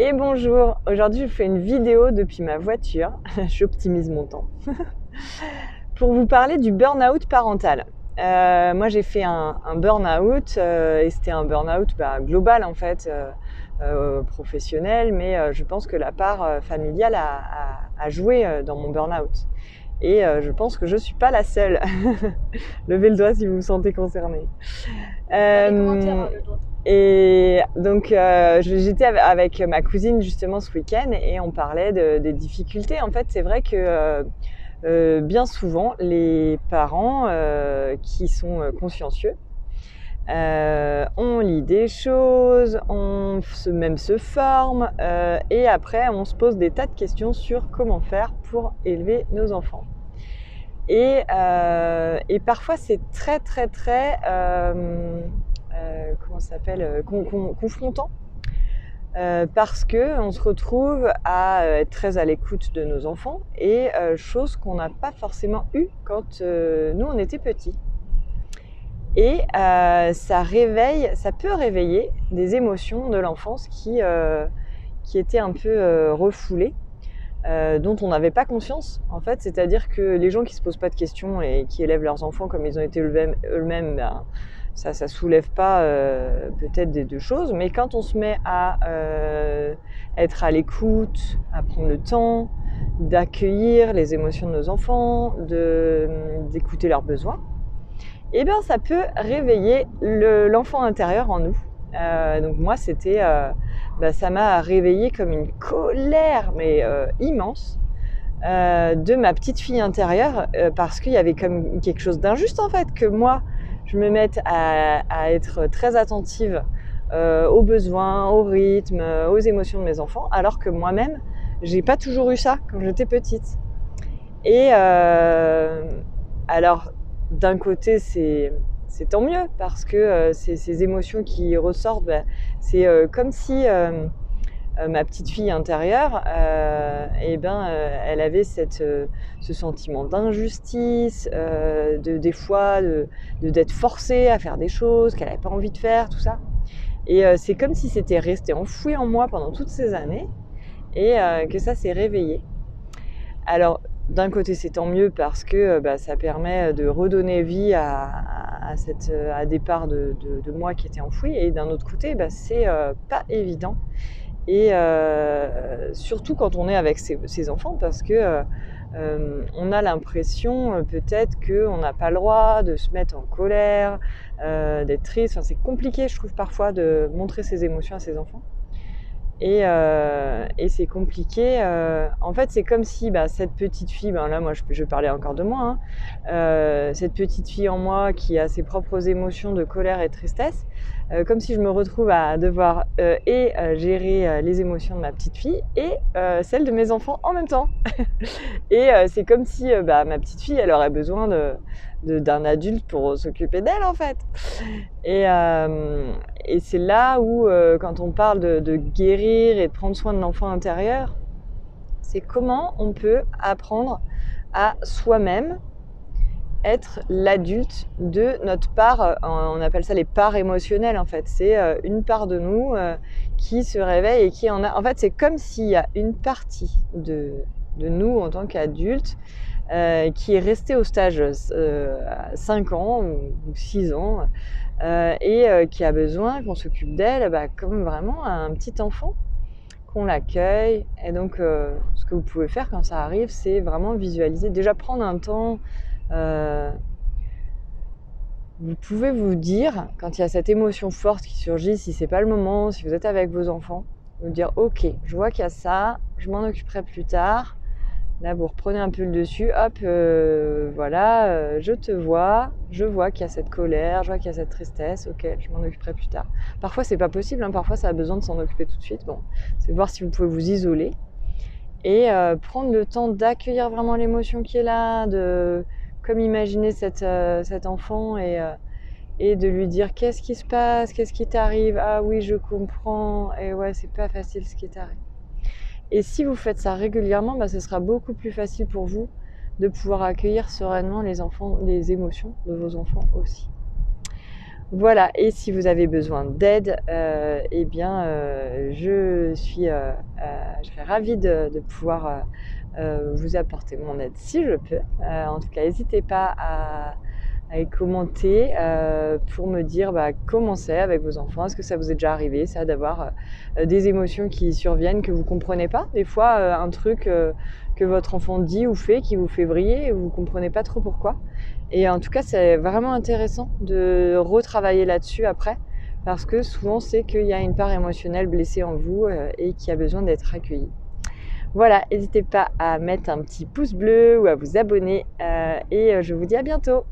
Et bonjour, aujourd'hui je vous fais une vidéo depuis ma voiture, j'optimise mon temps, pour vous parler du burn-out parental. Moi j'ai fait un burn-out et c'était un burn-out global en fait, professionnel, mais je pense que la part familiale a joué dans mon burn-out. Et je pense que je ne suis pas la seule. Levez le doigt si vous vous sentez concerné. Dans les commentaires, le doigt. Et donc j'étais avec ma cousine justement ce week-end et on parlait des difficultés. En fait, c'est vrai que bien souvent, les parents qui sont consciencieux, on lit des choses, même se forme et après on se pose des tas de questions sur comment faire pour élever nos enfants. Et parfois c'est très comment ça s'appelle, confrontant parce que on se retrouve à être très à l'écoute de nos enfants et chose qu'on n'a pas forcément eu quand nous on était petits. Et ça peut réveiller des émotions de l'enfance qui étaient un peu refoulées, dont on n'avait pas conscience en fait. C'est-à-dire que les gens qui se posent pas de questions et qui élèvent leurs enfants comme ils ont été eux-mêmes, ça soulève pas peut-être des deux choses, mais quand on se met à être à l'écoute, à prendre le temps d'accueillir les émotions de nos enfants, d'écouter leurs besoins, et bien ça peut réveiller l'enfant intérieur en nous. Donc moi c'était, ça m'a réveillé comme une colère mais immense de ma petite fille intérieure, parce qu'il y avait comme quelque chose d'injuste en fait, que moi je me mette à être très attentive aux besoins, au rythme, aux émotions de mes enfants, alors que moi-même j'ai pas toujours eu ça quand j'étais petite. Et alors d'un côté c'est tant mieux parce que ces émotions qui ressortent, c'est comme si ma petite fille intérieure, elle avait ce sentiment d'injustice, des fois d'être forcée à faire des choses qu'elle n'avait pas envie de faire, tout ça. Et c'est comme si c'était resté enfoui en moi pendant toutes ces années et que ça s'est réveillé. Alors d'un côté c'est tant mieux parce que ça permet de redonner vie à des parts de moi qui étaient enfouies, et d'un autre côté c'est pas évident. Et surtout quand on est avec ses enfants, parce que on a l'impression peut-être qu'on n'a pas le droit de se mettre en colère, d'être triste. Enfin, c'est compliqué, je trouve, parfois de montrer ses émotions à ses enfants. Et c'est compliqué. En fait, c'est comme si cette petite fille, là moi je parlais encore de moi, cette petite fille en moi qui a ses propres émotions de colère et de tristesse, comme si je me retrouve à devoir gérer les émotions de ma petite fille et celles de mes enfants en même temps. Et c'est comme si ma petite fille, elle aurait besoin d'un adulte pour s'occuper d'elle en fait. Et c'est là où quand on parle de guérir et de prendre soin de l'enfant intérieur, c'est comment on peut apprendre à soi-même être l'adulte de notre part. On appelle ça les parts émotionnelles en fait. C'est une part de nous qui se réveille et qui en a. En fait, c'est comme s'il y a une partie de nous en tant qu'adultes qui est restée au stage 5 ans ou 6 ans et qui a besoin qu'on s'occupe d'elle comme vraiment un petit enfant, qu'on l'accueille. Et donc ce que vous pouvez faire quand ça arrive, c'est vraiment visualiser, déjà prendre un temps. Vous pouvez vous dire, quand il y a cette émotion forte qui surgit, si c'est pas le moment, si vous êtes avec vos enfants, vous dire ok, je vois qu'il y a ça, je m'en occuperai plus tard. Là, vous reprenez un peu le dessus, hop, je te vois, je vois qu'il y a cette colère, je vois qu'il y a cette tristesse, ok, je m'en occuperai plus tard. Parfois, c'est pas possible, parfois ça a besoin de s'en occuper tout de suite. Bon, c'est voir si vous pouvez vous isoler et prendre le temps d'accueillir vraiment l'émotion qui est là, comme imaginer cet enfant et de lui dire qu'est-ce qui se passe, qu'est-ce qui t'arrive, ah oui, je comprends, et ouais, c'est pas facile ce qui t'arrive. Et si vous faites ça régulièrement, ce sera beaucoup plus facile pour vous de pouvoir accueillir sereinement les émotions de vos enfants aussi. Voilà, et si vous avez besoin d'aide, eh bien, je serais ravie de pouvoir vous apporter mon aide si je peux. En tout cas, n'hésitez pas à commenter pour me dire comment c'est avec vos enfants. Est-ce que ça vous est déjà arrivé, ça, d'avoir des émotions qui surviennent que vous ne comprenez pas? Des fois, un truc que votre enfant dit ou fait qui vous fait vriller et vous ne comprenez pas trop pourquoi. Et en tout cas, c'est vraiment intéressant de retravailler là-dessus après, parce que souvent, c'est qu'il y a une part émotionnelle blessée en vous et qui a besoin d'être accueillie. Voilà, n'hésitez pas à mettre un petit pouce bleu ou à vous abonner et je vous dis à bientôt.